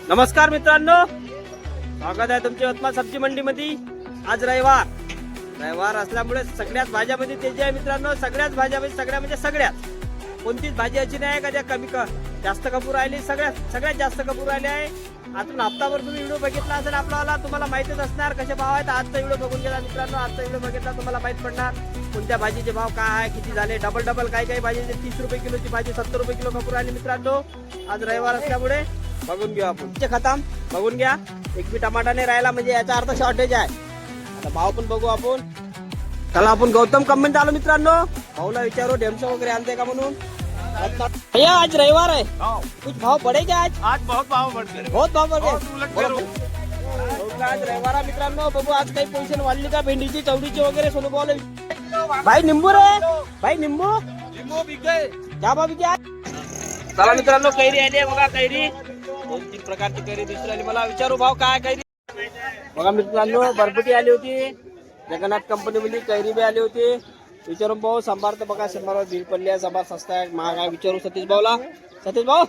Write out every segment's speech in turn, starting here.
नमस्कार मित्रांनो, स्वागत आहे तुमच्या यवतमाळ सब्जी मंडीमध्ये। आज रविवार असल्यामुळे सगळ्याच भाज्यामध्ये तेजी आहे मित्रांनो। सगळ्याच भाज्यामध्ये सगळ्या म्हणजे सगळ्याच, कोणतीच भाजी अशी नाही का ज्या जास्त कपूर राहिली। सगळ्यात जास्त कपूर राहिले आहे। आतून हप्ताभर तुम्ही व्हिडिओ बघितला असेल आपल्याला, तुम्हाला माहितीच असणार कसे भाव आहेत। आजचा व्हिडिओ बघून घ्या मित्रांनो। आजचा व्हिडिओ बघितला तुम्हाला माहित पडणार कोणत्या भाजीचे भाव काय आहे, किती झाले। डबल काही भाजीचे 30 रुपये किलोची भाजी 70 रुपये किलो कपूर राहिली मित्रांनो। आज रविवार असल्यामुळे बघून घेऊ आपण खतम बघून घ्या। एक बी टमाटा नाही राहिला म्हणजे याचा अर्थ शॉर्टेज आहे। आता भाव पण बघू आपण। चला आपण गौतम कमेंट आलो मित्रांनो, भाऊला विचारू डेमसो वगैरे आणते का म्हणून। भैया आज रविवार है, कुछ भाव बढ़े क्या आज बहुत भाव बढ़ गए। बहुत भाव बढ़ गए। आज रविवार आहे मित्रांनो, बघू आज काही पोझिशन वाढली का भेंडीची चवडीची वगैरे सोनू भाऊ। भाई निंबू रे, भाई निंबू बिक गए। क्या भाव बिके आज। चला मित्रांनो कैरी आली आहे बघा। कैरी 2-3 प्रकारची कैरी दिसून आली। मला विचारू भाव काय कैरी बघा मित्रांनो। बरबटी आली होती, जगन्नाथ कंपनी मध्ये कैरी बी आली होती। विचारून भाऊ संभार तर बघा, संभारावर भीड पडली आहे। संभार सस्ता आहे महाग आहे विचारू सतीश भाऊला। सतीश भाऊ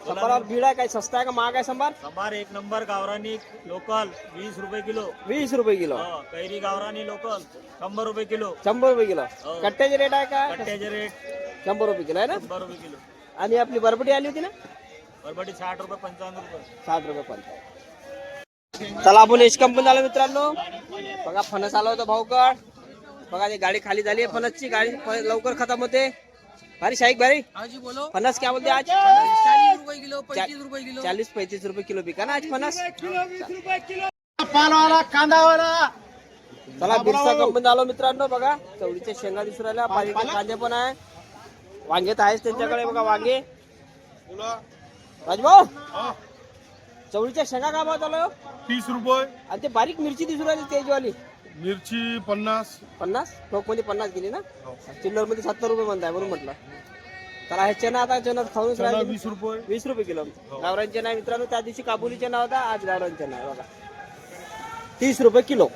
संभारावर भीड आहे काय, सस्ता आहे का महाग आहे संभार। संभार एक नंबर गावरानी लोकल 20 रुपये किलो। 20 रुपये किलो। कैरी गावरानी लोकल 100 रुपये किलो। 100 रुपये किलो कट्ट्याचे रेट आहे का। कट्ट्याचे रेट 100 रुपये किलो आहे ना। 100 रुपये किलो। आणि आपली बरबटी आली होती ना, बरबटी 60 रुपये 55 रुपये 60 रुपये 55। चला आपण एच कंपनी आलो मित्रांनो। बघा फणस आला होता भाऊकड। बघा ती गाडी खाली झाली आहे फणसची, गाडी लवकर खतम होते। भारी शाहीक भारी जी बोलो। फणस क्या बोलते आज। 40 रुपये किलो 35 रुपये किलो 40-35 रुपये किलो बिका ना आज फणस। पालवाला कांदावाला। चला बिरसा कंपनी आलो मित्रांनो। बघा चवळीच्या शेंगा दिसून राहिल्या, पाहिजे कांदे पण आहे, वांगे तर आहेच त्यांच्याकडे। बघा वांगे राजभाऊ, चवळीच्या शेंगा काय भाव चालू 30 रुपये। आणि ते बारीक मिरची दिसून राहिली तेजवाली मिरची 50 ठोक मध्ये 50 गेली ना, चिल्लर मध्ये 70 रुपये म्हणताय म्हणून म्हटलं। तर हे चना आता चना खाऊनच राहिले 20 रुपये 20 रुपये किलो। गावरान चना मित्रांनो, त्या दिवशी काबुली चना होता, आज गावरान चना आहे बघा 30 रुपये किलो।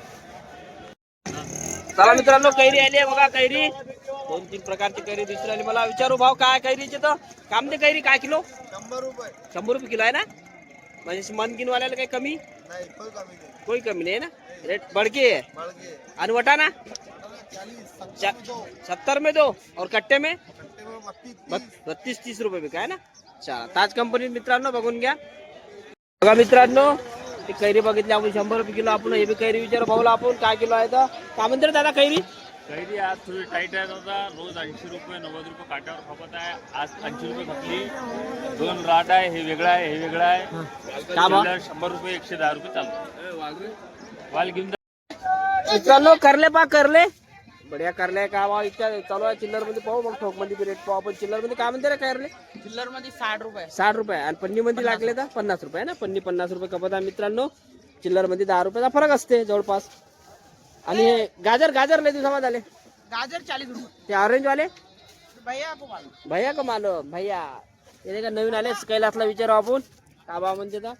चला मित्रांनो कैरी आली आहे बघा। कैरी 2-3 प्रकारची कैरी दिसून राहिली। मला विचारू भाव काय कैरीचे तर काम ते कैरी काय किलो 100 रुपये 100 रुपये किलो आहे ना। म्हणजे मन गिनवाल्याला काही कमी नाही, कोई कमी नाही ना, रेट बढ़के है। आणि वटाना 70 में दो और कट्टे में 32-30 रुपये बिका है ना। चला ताज कंपनी मित्रांनो बघून घ्या। बघा मित्रांनो ती कैरी बघितली आपण 100 रुपये किलो। आपण हे बी कैरी विचारू भाऊला आपण काय किलो आहे तर काय म्हणते दादा कैरी। कैरी आज थोडी टाईट आहे दादा, रोज 80 रुपये 90 रुपये काट्यावर खपत आहे। आज 80 रुपये खपली। 2 राट आहे, हे वेगळं आहे हे वेगळं आहे। का भाव 100 रुपये 110 रुपये चालतो। वाल घेऊन मित्रांनो करले बढिया करले का भाव इच्छा चालू आहे। चिल्लर मध्ये पाहू मग ठोक मध्ये रेट पाहू आपण। चिल्लर मध्ये काय म्हणते रे करले चिल्लर मध्ये 60 रुपये 60 रुपये आणि पन्नी मध्ये लागले तर 50 रुपये ना। पन्नी 50 रुपये कपत आहे मित्रांनो। चिल्लर मध्ये 10 रुपयाचा फरक असते जवळपास। आणि हे गाजर लय दिवसामध्ये आले। गाजर 40 रुपये। ते ऑरेंज वाले भैया को मालूम। भैया का मालूम भैया ये का नवीन आले कैलासला विचारू आपण का भाव म्हणते तर।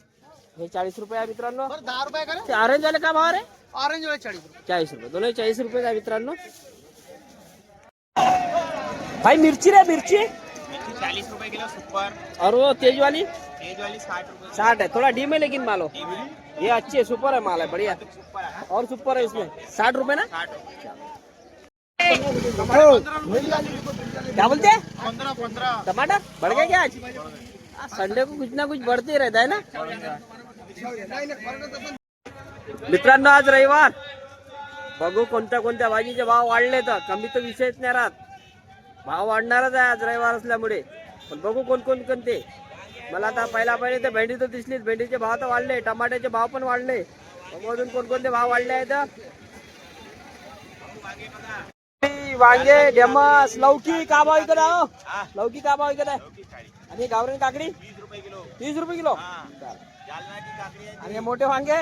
हे 40 रुपये आहे मित्रांनो। 10 रुपये का ते ऑरेंज वाले का भाव रे ऑरेंज वाले 40 रुपये 40 रुपये दोनों 40 रुपये आहे मित्रांनो। भाई मिर्ची रे मिर्ची 40 रुपये किलो सुपर। और वो तेज वाली 60 रुपये 60 है, थोड़ा डीम है लेकिन मालो ये अच्छी है, सुपर है माल है बढ़िया। और सुपर है इसमें 60 रुपए ना। क्या बोलते हैं 15 टमाटर बढ़ गए क्या आज। संडे को कुछ ना कुछ बढ़ते ही रहता है ना मित्रांनो। आज रविवार बघू कोणत्या भाजीचे भाव वाढले तर कमी तर विषयच नाही राहत। भाव वाढणारच आहे आज रविवार असल्यामुळे, पण बघू कोणते। मला आता पहिले ते भेंडी तर दिसलीच, भेंडीचे भाव तर वाढले, टमाट्याचे भाव पण वाढले। अजून कोणते भाव वाढले आहेत। वांगे डेमस लौकी का भाव विकत आहे। लौकी का भाव विकत आहे। आणि गावरान काकडी 30 रुपये किलो। आणि मोठे वांगे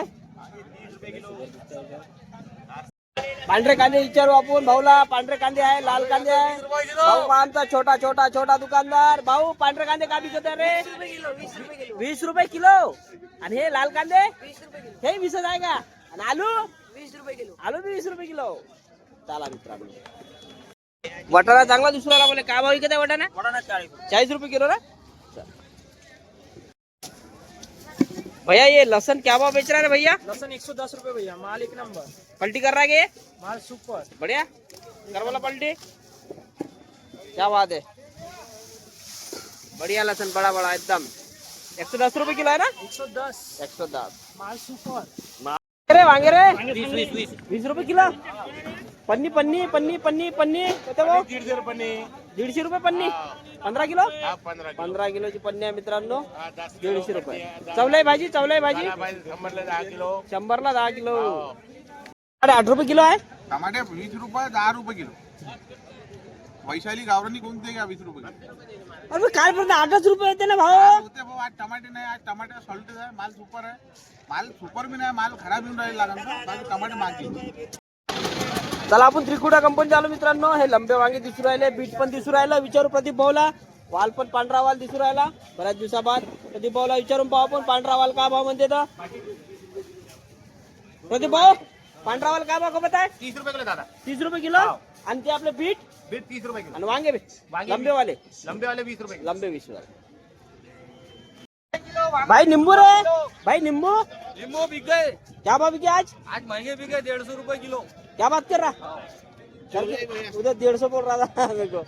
पांढरे कांदे विचारू आपण भाऊला। पांढरे कांदे आहे, लाल कांदे आहे। भाऊ आमचा छोटा दुकानदार। भाऊ पांढरे कांदे का विकत आहे रे 20 रुपये किलो। आणि हे लाल कांदे 20 रुपये किलो हे 20 आहे का। आणि आलू 20 रुपये किलो आलू 20 रुपये किलो। चला मित्रांनो वाटाणा चांगला दिसून राहिला बोले. काय भाव विकत आहे वाटाणा? वडाणा 40. 40 रुपये किलो ना. भैया ये लहसन क्या भाव बेच रहा है भैया? लसन 110 रुपये भैया, माल एक नंबर, पलटी कर रहा है क्या? माल सुपर. बढ़िया कर वाला पलटी. क्या बात है, बढ़िया लहसन, बड़ा बड़ा एकदम. 110 रुपये किलो है ना. 110 110. माल सुपर. अरे वांगे रे 20 20 रुपये किलो. पन्नी पन्नी पन्नी पन्नी पन्नी किती भाव? 150 रुपये. 150 रुपये पन्नी. 15 किलो. 15 किलोची पन्नी आहे मित्रांनो, 150 रुपये. चवलाई भाजी, चवलाई भाजी 10 किलो. 100ला 10 किलो. 8 रुपये किलो आहे. टमाटे 20 रुपये 10 रुपये किलो. वैशाली गावरानी कोणते का 20 रुपये किलो. अरे काय बोलतो, 8 रुपये येते ना भाव. होते भाऊ, आज टमाटे नाही, आज टमाटे सॉल्टेज आहे, माल सुपर आहे. माल सुपर भी नाही, माल खराब येऊन राहील लागेल, बाकी टमाटे मागे. चला आपण त्रिकुटा कंपनी आलो मित्रांनो. हे लंबे वांगे दिसू राहिले, बीट पण दिसू राहिलं. विचारू प्रदीप भाऊला. वाल पण पांढरा वाल दिसू राहिला बऱ्याच दिवसाबाद. प्रदीप भाऊला विचारून पाहू आपण पांढरा वाल काय भाव म्हणते तर. प्रदीप भाऊ पांढरा वाल काय भाव खपत आहे? 30 रुपये किलो दादा. 30 रुपये किलो. आणि ते आपले बीट बीट 30 रुपये किलो. आणि वांगे लंबे वाले. लंबे वाले 20 रुपये किलो. लंबे 20 वाले. भाई नींबू रे, भाई नींबू लिंबू बिक गए, क्या भाव बिके आज? आज महंगे बिक गए, 150 रुपये किलो. क्या बात कर रहा? उधर 150 बोल रहा था मेरे को.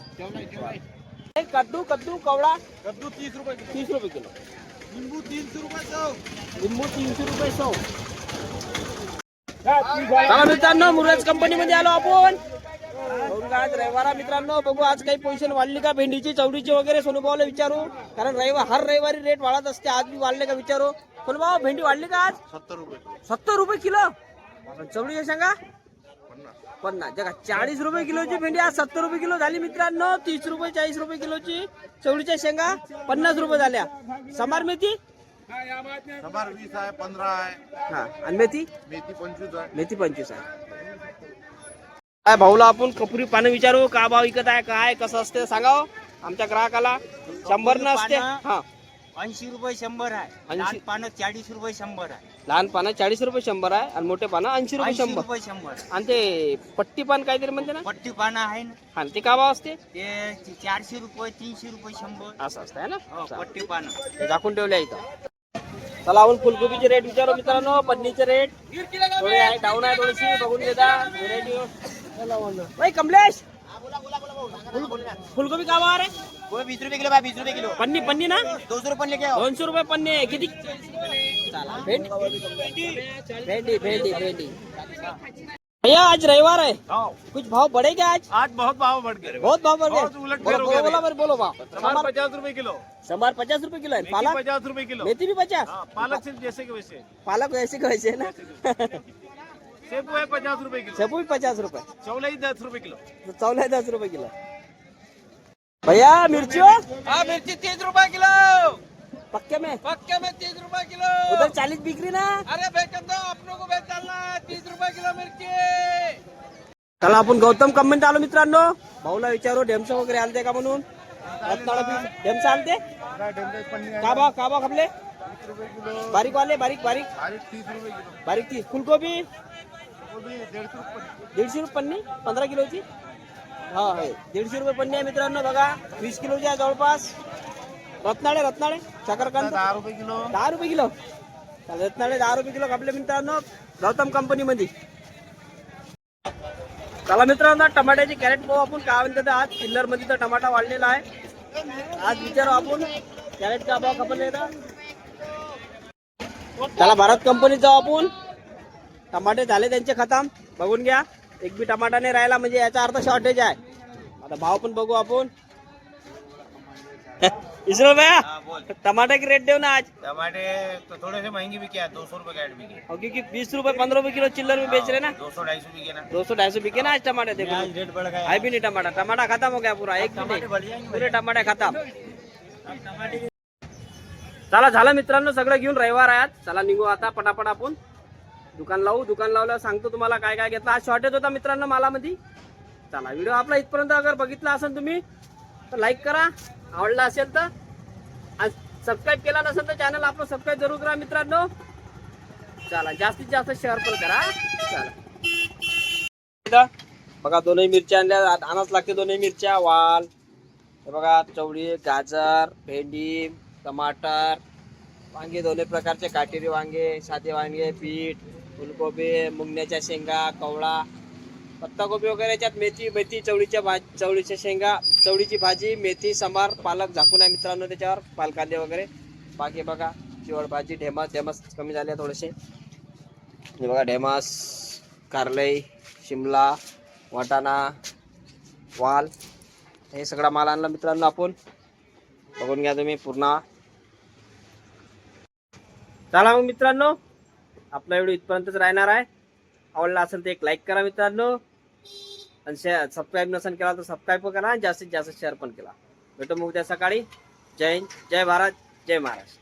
कद्दू कद्दू कवड़ा कद्दू 30 रुपये किलो. 30 रुपये किलो. लिंबू 300 रुपये 100. लिंबू 300 रुपये 100. चला मित्रांनो, मुरज कंपनी मध्ये आलो आपण. बघू आज रविवार मित्रांनो, बघू आज काही पोझिशन वाढली का भेंडीची, चवडीची वगैरे. सोनूभाऊला विचारू, कारण हर रविवारी रेट वाढत असते. आज मी वाढले का विचारू. सोनूभाऊ भेंडी वाढली का आज? 70 रुपये. 70 रुपये किलो. चवडीच्या शेंगा 50. जगा 40 रुपये किलोची भेंडी आज 70 रुपये किलो झाली मित्रांनो. 30 रुपये 40 रुपये किलोची चवडीच्या शेंगा 50 रुपये झाल्या. समार मेथी शंभर 20 आहे, 15 आहे. हा, आणि मेथी मेथी 25 आहे. मेथी 25 आहे. काय भाऊला आपण कपुरी पानं विचारू, का भाव विकत आहे, काय कसं असते सांगाव आमच्या ग्राहकाला. 100 न असते. हा 80 रुपये 100 आहे. 80. लहान पानं 40 रुपये 100 आहे. लहान पानं 40 रुपये 100 आहे आणि मोठे पानं 80 रुपये 80 100. रुपये 100. आणि ते पट्टी पान काहीतरी म्हणते ना. पट्टी पानं आहे ना, हा ते का भाव असते? ते 400 रुपये 300 रुपये 100. असं असतं है ना. हो, पट्टी पानं. ते दाखवून ठेवले आहे इथं. चला आपण फुलकोबीचे रेट विचारू मित्रांनो. पन्नीचे रेट थोडे आहे, डाऊन आहे थोडीशी, बघून घेता व्हेरायटी. भाई कमलेश फुलकोबी का भाव रे? वो 20 रुपये किलो भाई, 20 रुपये किलो. पन्नी पन्नी ना 200 रुपये लेके आओ. 200 रुपये पन्नी आहे. किती? चला भेंडी भेंडी भेंडी भेंडी. भैया आज रविवार है, कुछ भाव बढ़े क्या आज? आज बहुत भाव बढ़ गए. बहुत भाव बढ़ बहुत गए. उलटफेर हो बोलो गया बोलो बोलो बोलो भाव. टमाटर 50 रुपए किलो. संभार 50 रुपये किलो है. मेथी पालक 50 रुपए किलो. मेथी भी 50. हाँ, पालक सिर्फ जैसे के वैसे. पालक वैसे के वैसे है ना. सेब है 50 रुपए किलो. सेबू भी 50 रुपये. चौलाई 10 रुपए किलो. तो चौला 10 रुपये किलो. भैया मिर्ची हाँ, मिर्ची 30 रुपये किलो. पक्के में पक्के में 30 रुपये किलो. उधर 40 बिक रही ना. अरे बेचन दो, अपनों को बेच डालना है. 30 रुपये किलो मिर्ची. चला आपण गौतम कंपनीत आलो मित्रांनो. भाऊला विचारू ढेमसं वगैरे आलते का म्हणून. ढेमसं आलते का भाव खपले? बारीक वाले बारीक बारीक 30 रुपये किलो. बारीक 30. फुलकोबी 150 रुपये. 150 रुपये पन्नी 15 किलोची. हा आहे 150 रुपये पन्नी आहे मित्रांनो. बघा 20 किलोची आहे जवळपास. रत्नाळे रत्नाळे शकरकंद 10 रुपये किलो. 10 रुपये किलो. रत्नाळे 10 रुपये किलो खपले मित्रांनो गौतम कंपनी मध्ये. चला मित्रांनो, टमाट्याची कॅरेट पाहू आपण काय म्हणतात. आज किल्लर मध्ये तर टमाटा वाढलेला आहे. आज विचारू आपण कॅरेट का भाव खपले. चला भारत कंपनीत जाऊ आपण. टमाटे झाले त्यांचे खतम, बघून घ्या. एक बी टमाटा नाही राहिला, म्हणजे याचा अर्थ शॉर्टेज आहे. आता भाव पण बघू आपण. इसरो भैया टमाटर की रेट देव ना आज. टमाटे तो थोड़े से महंगे बिके हैं, 200 रुपये कैरेट बिके. और क्योंकि 20 रुपए 15 रुपए किलो चिल्लर में बेच रहे ना. 200-250 बिके ना. 200-250 बिके ना आज टमाटे. देखो रेट बढ़ गया. है भी नहीं टमाटा. टमाटा खत्म हो गया पूरा. एक भी नहीं, बढ़ जाएंगे. पूरे टमाटे खत्म. चला झालं मित्रांनो, सगळं घेऊन रविवार आहे आज. चला निघू आता पटापट आपण दुकान लावू. दुकान लावल्यावर सांगतो तुम्हाला काय काय घेतलं. आज शॉर्टेज होता मित्रांनो मालामध्ये. चला व्हिडिओ आपला इथपर्यंत अगर बघितला असेल तुम्ही तर लाईक करा, आवडला असेल तर. आज सबस्क्राईब केला नसेल तर चॅनल आपलं सबस्क्राईब जरूर करा मित्रांनो. चला जास्तीत जास्त शेअर पण करा. चला बघा दोनही मिरच्या आणल्या, आणाच लागते दोनही मिरच्या. वाल हे बघा, चवळी, गाजर, भेंडी, टमाटर, वांगे दोन्ही प्रकारचे, काटेरी वांगे, साधे वांगे, पीठ, फुलकोबी, मुंगण्याच्या शेंगा, कवळा, पत्ताकोबी वगैरे. याच्यात मेथी मेथी चवळीच्या शेंगा, चवळीची भाजी, मेथी, सांबार, पालक झाकून आहे मित्रांनो त्याच्यावर, पालकांदे वगैरे. बाकी बघा चिवड भाजी, ढेमस कमी झाले थोडेसे. हे बघा ढेमस, कारलई, शिमला, वाटाणा, वाल, हे सगळा माल आणला मित्रांनो आपण. बघून घ्या तुम्ही पूर्ण. चला मग मित्रांनो, आपला व्हिडिओ इथपर्यंतच राहणार आहे. आवडला असेल तर एक लाईक करा मित्रांनो, आणि सबस्क्राईब नसेल केला तर सबस्क्राईब करा, आणि जास्तीत जास्त शेअर पण केला. भेटू मग उद्या सकाळी. जय हिंद, जय भारत, जय महाराष्ट्र.